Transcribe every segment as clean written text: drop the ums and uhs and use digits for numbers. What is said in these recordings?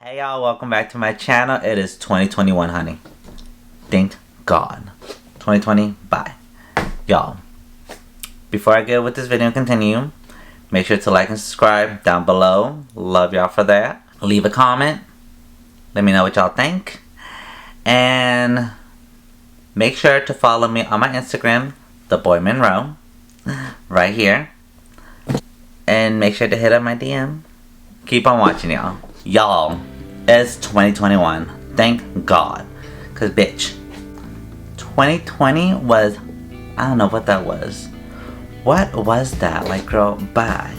Hey y'all, welcome back to my channel. It is 2021, honey. Thank God. 2020, bye. Y'all, before I get with this video and continue, make sure to like and subscribe down below. Love y'all for that. Leave a comment. Let me know what y'all think. And make sure to follow me on my Instagram, the boy Monroe, right here. And make sure to hit up my DM. Keep on watching, y'all. Y'all, it's 2021. Thank God. Cause bitch, 2020 was, I don't know what that was. What was that? Like, girl, bye.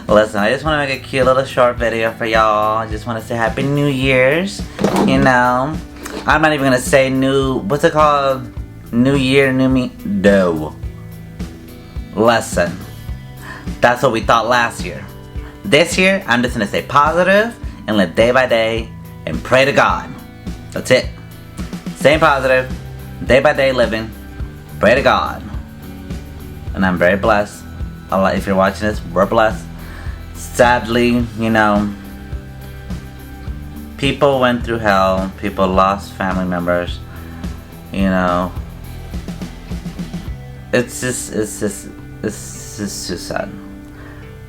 Listen, I just want to make a cute little short video for y'all. I just want to say Happy New Year's. You know, I'm not even gonna say what's it called? New Year, new me. No. Listen, that's what we thought last year. This year, I'm just gonna stay positive and live day by day and pray to God. That's it. Staying positive, day by day living, pray to God. And I'm very blessed. If you're watching this, we're blessed. Sadly, you know, people went through hell. People lost family members. You know, it's just too sad.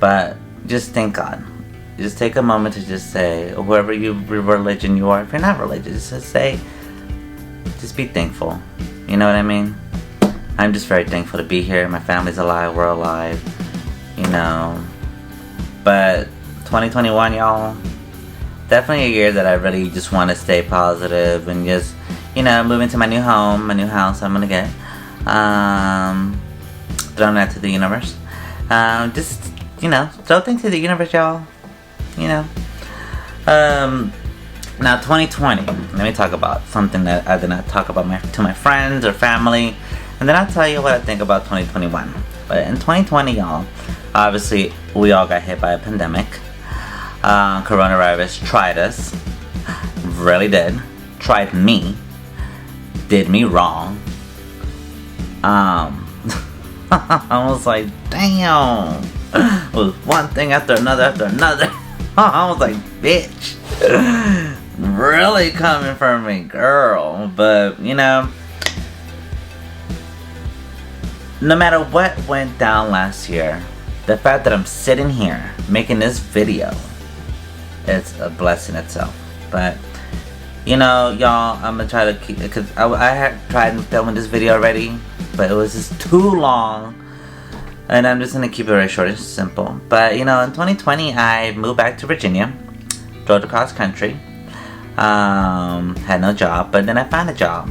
But just thank God. Just take a moment to just say, whoever religion you are, if you're not religious, just say, just be thankful. You know what I mean? I'm just very thankful to be here. My family's alive, we're alive, you know. But 2021, y'all, definitely a year that I really just want to stay positive and just, you know, move into my new home, my new house I'm gonna get. Throwing that to the universe. Just, you know, throw things to the universe, y'all. You know. Now 2020. Let me talk about something that I did not talk about to my friends or family, and then I'll tell you what I think about 2021. But in 2020, y'all, obviously we all got hit by a pandemic. Coronavirus tried us. Really did. Tried me. Did me wrong. I was like, damn. It was one thing after another after another. I was like, bitch. Really coming for me, girl. But, you know, no matter what went down last year, the fact that I'm sitting here making this video, it's a blessing itself. But, you know, y'all, I'm gonna try to keep it, because I had tried filming this video already, but it was just too long. And I'm just gonna keep it very short and simple. But, you know, in 2020, I moved back to Virginia, drove across country, had no job, but then I found a job.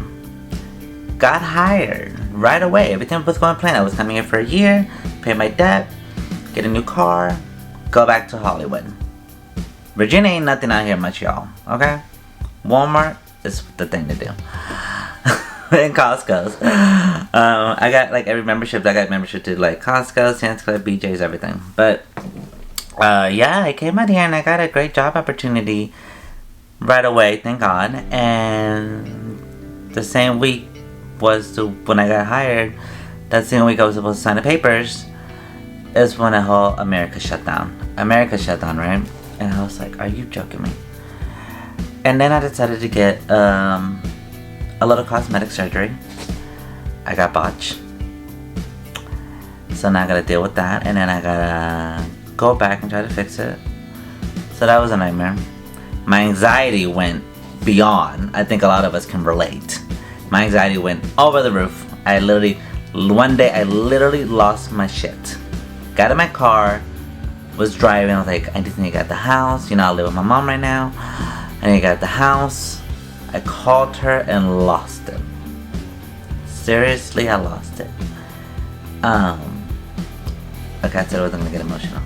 Got hired right away. Everything was going plain. I was coming here for a year, pay my debt, get a new car, go back to Hollywood. Virginia ain't nothing out here much, y'all, okay? Walmart is the thing to do. And Costco's. I got like every membership. I got membership to like Costco, Sam's Club, BJ's, everything. But yeah, I came out here and I got a great job opportunity right away, thank God. And the same week when I got hired, that same week I was supposed to sign the papers, is when the whole America shut down. America shut down, right? And I was like, are you joking me? And then I decided to get a little cosmetic surgery. I got botched. So now I gotta deal with that, and then I gotta go back and try to fix it. So that was a nightmare. My anxiety went beyond. I think a lot of us can relate. My anxiety went over the roof. One day I literally lost my shit. Got in my car, was driving, I was like, I just need to get the house. You know, I live with my mom right now. I need to get the house. I called her and lost it. Seriously, I lost it. Like I said, I wasn't gonna get emotional.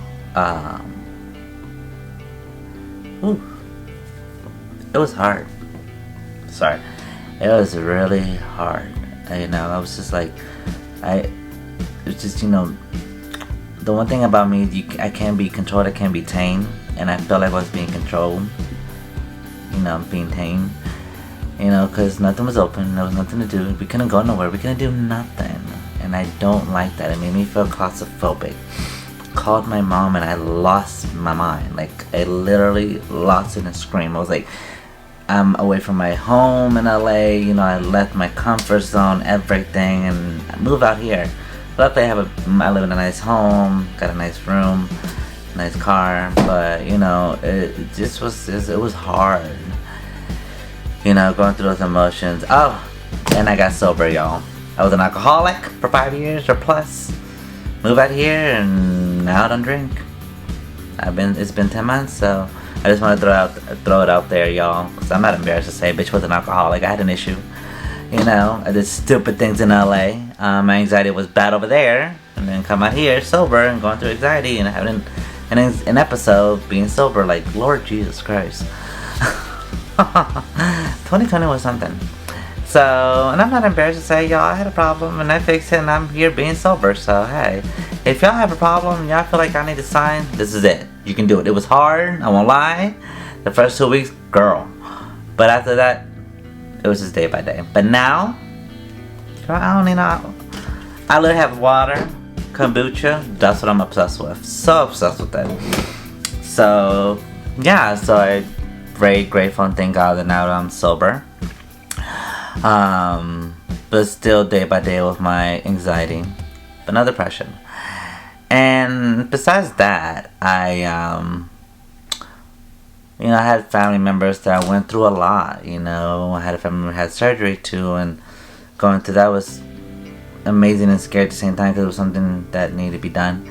It was hard. Sorry. It was really hard. You know, I was just like, it's just, you know, the one thing about me, I can't be controlled, I can't be tamed. And I felt like I was being controlled. You know, being tamed. You know, because nothing was open, there was nothing to do, we couldn't go nowhere, we couldn't do nothing. And I don't like that, it made me feel claustrophobic. called my mom and I lost my mind. Like, I literally lost it in a scream. I was like, I'm away from my home in LA. You know, I left my comfort zone, everything, and I moved out here. Luckily, I live in a nice home, got a nice room, nice car. But you know, it was hard. You know, going through those emotions. Oh, and I got sober, y'all. I was an alcoholic for 5 years or plus. Moved out here and now I don't drink. It's been 10 months, so I just want to throw it out there, y'all. Cause I'm not embarrassed to say, bitch was an alcoholic. I had an issue. You know, I did stupid things in LA. My anxiety was bad over there, and then come out here sober and going through anxiety and having an episode being sober. Like, Lord Jesus Christ. 2020 was something. So, and I'm not embarrassed to say, y'all, I had a problem and I fixed it and I'm here being sober. So, hey, if y'all have a problem, y'all feel like I need to sign, this is it. You can do it. It was hard, I won't lie. The first 2 weeks, girl. But after that, it was just day by day. But now, girl, I don't need no, I literally have water, kombucha. That's what I'm obsessed with. So obsessed with that. So, yeah, so I'm very grateful and thank God that now that I'm sober. But still day by day with my anxiety, but no depression. And besides that, I had family members that I went through a lot. You know, I had a family member who had surgery too, and going through that was amazing and scary at the same time because it was something that needed to be done.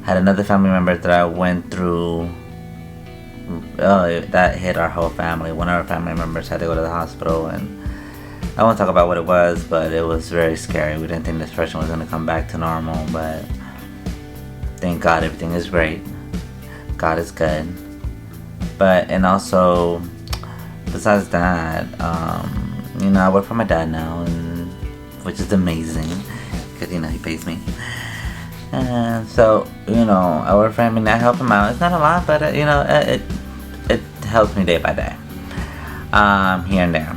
Had another family member that I went through. That hit our whole family. One of our family members had to go to the hospital, and I won't talk about what it was, but it was very scary. We didn't think this person was going to come back to normal, but thank God everything is great. God is good. But, and also, besides that, I work for my dad now, and which is amazing, because, he pays me. And so, I work for him and I help him out. It's not a lot, but, it helps me day by day, here and there.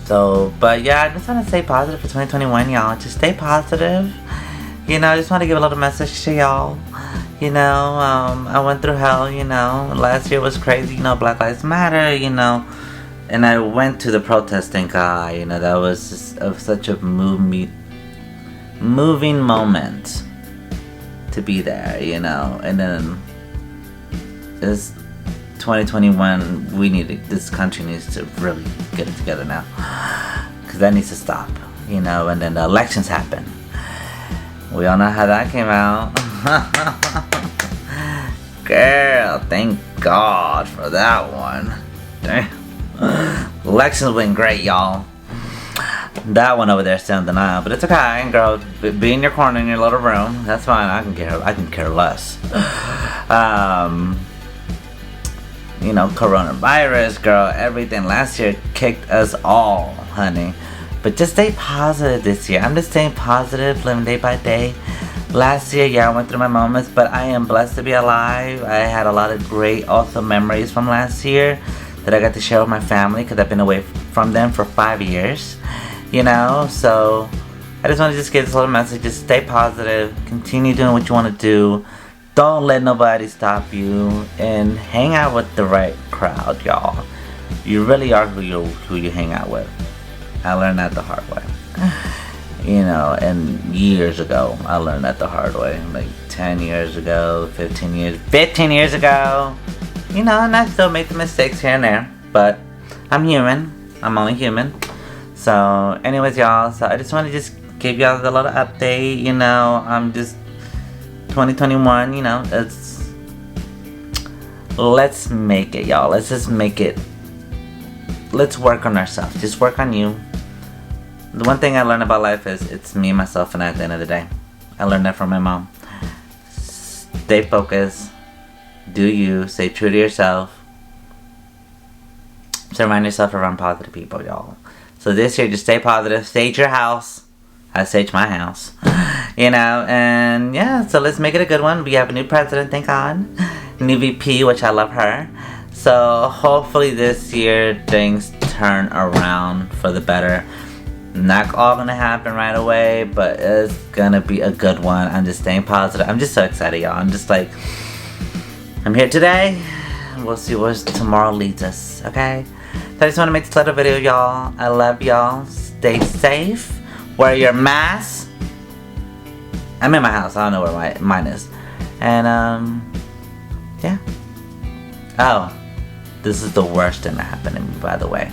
So, but yeah, I just want to stay positive for 2021, y'all. Just stay positive. I just want to give a little message to y'all. I went through hell, Last year was crazy, Black Lives Matter, And I went to the protest, thank God, that was just such a moving moment to be there, And then this 2021, this country needs to really get it together now. Because that needs to stop, And then the elections happen. We all know how that came out. Girl, thank God for that one. Damn. Elections went great, y'all. That one over there still in denial, but it's okay, girl. Be in your corner in your little room. That's fine. I can care less. Coronavirus, girl. Everything last year kicked us all, honey. But just stay positive this year. I'm just staying positive, living day by day. Last year, yeah, I went through my moments, but I am blessed to be alive. I had a lot of great, awesome memories from last year that I got to share with my family because I've been away from them for 5 years. So I just want to give this little message. Just stay positive. Continue doing what you want to do. Don't let nobody stop you. And hang out with the right crowd, y'all. You really are who you hang out with. I learned that the hard way. And years ago, I learned that the hard way. Like 10 years ago, 15 years ago. And I still make the mistakes here and there. But I'm human. I'm only human. So, anyways, y'all. So, I just want to give y'all a little update. I'm just 2021. Let's make it, y'all. Let's just make it. Let's work on ourselves. Just work on you. The one thing I learned about life is it's me, myself, and I at the end of the day. I learned that from my mom. Stay focused. Do you. Stay true to yourself. Surround yourself around positive people, y'all. So this year, just stay positive. Stage your house. I stage my house. And yeah, so let's make it a good one. We have a new president, thank God. New VP, which I love her. So hopefully this year things turn around for the better. Not all gonna happen right away, but it's gonna be a good one. I'm just staying positive. I'm just so excited, y'all. I'm just like, I'm here today. We'll see where tomorrow leads us, okay? So I just want to make this little video, y'all. I love y'all. Stay safe. Wear your mask. I'm in my house. I don't know where mine is. And, yeah. Oh, this is the worst thing that happened to me, by the way.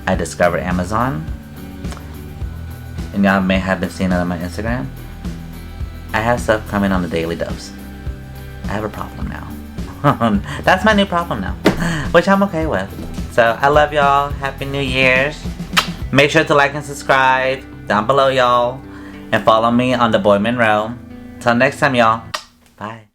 I discovered Amazon. And y'all may have been seeing it on my Instagram. I have stuff coming on a daily dose. I have a problem now. That's my new problem now, which I'm okay with. So I love y'all. Happy New Year's. Make sure to like and subscribe down below, y'all, and follow me on the boy Monroe. Till next time, y'all. Bye.